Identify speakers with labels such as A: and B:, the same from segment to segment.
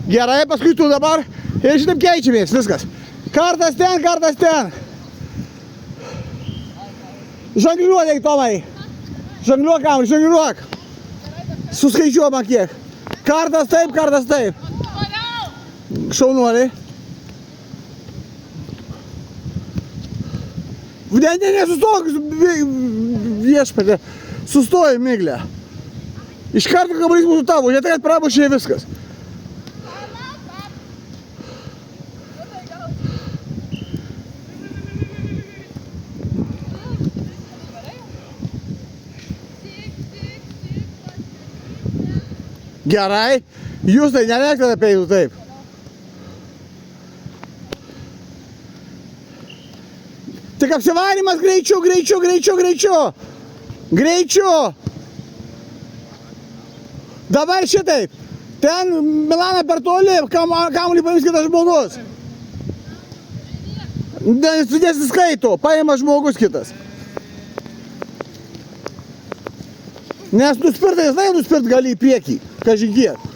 A: Gerai, paskui tu dabar. Ir šitaip keičiamės, viskas. Kartas ten, kartas ten. Žongliuok, eik, Tomai. Žongliuok, kam, žongliuok. Suskaičiuok man kiek. Kartas taip, kartas taip. Šaunuoliai. Ne, sustok, viešpatė. Sustoji, Miglė. Iš karto kamuolys būtų tavo, jie tai pramušė viskas. Gerai, jūs tai nelėkite apeitų taip. Tik apsivarimas greičiu, greičiu, greičiu, greičiu. Greičiu. Dabar šitaip. Ten Milana per toli, kamuolį paims kitas žmogus. Nesiskaito, paima žmogus kitas. Nes nuspirtais, nuspirt gali į priekį, kažin kiek.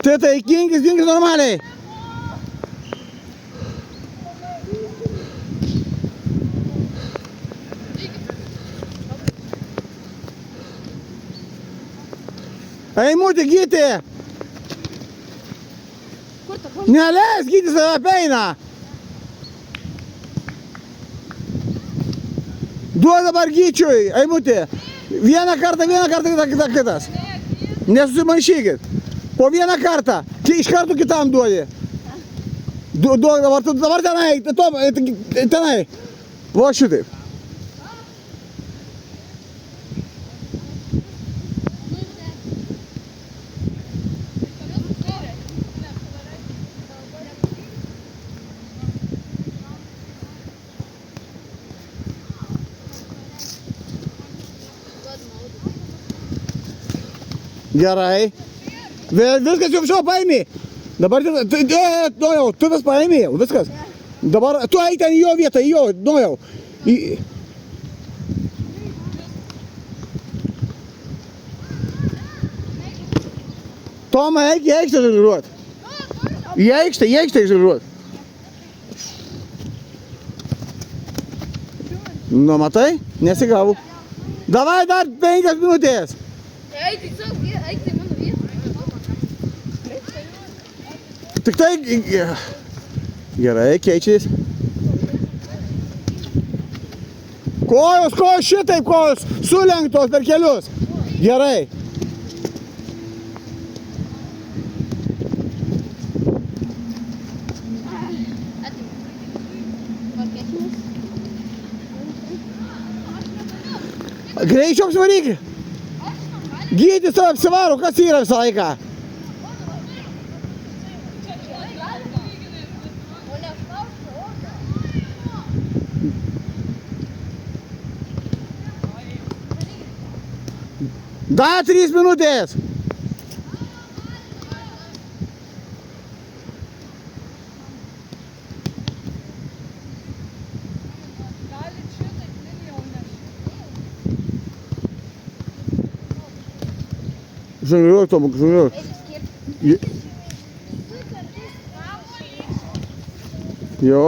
A: Tai kinkis normaliai. Eimutė, Gyti! Neleis, Gyti save apeina! Duok dabar Gyčiui, Eimutė! Vieną kartą, kitas. Nesusimaišykit. Po vieną kartą. Iš karto kitam duodi. Duok dabar tenai. Va šitaip. Gerai. Viskas jau paėmė. Dabar tu tas paėmė jau, viskas. Dabar tu eik ten į jo vietą, į jo, jau. Toma, eik į aikštę žairuot. Į aikštę žairuot. Nu, matai? Nesigavo. Davai dar 5 minutės.
B: Eik tai mano vietą.
A: Tik tai... Gerai, keičiais. Kojos šitaip, kojos sulenktos per kelius. Gerai. Greičiau apsivaryk. Gyti savo apsivaro, kas yra visą laiką? Dar 3 minutės. Žongliuok, Tomak, žongliuok. Jo.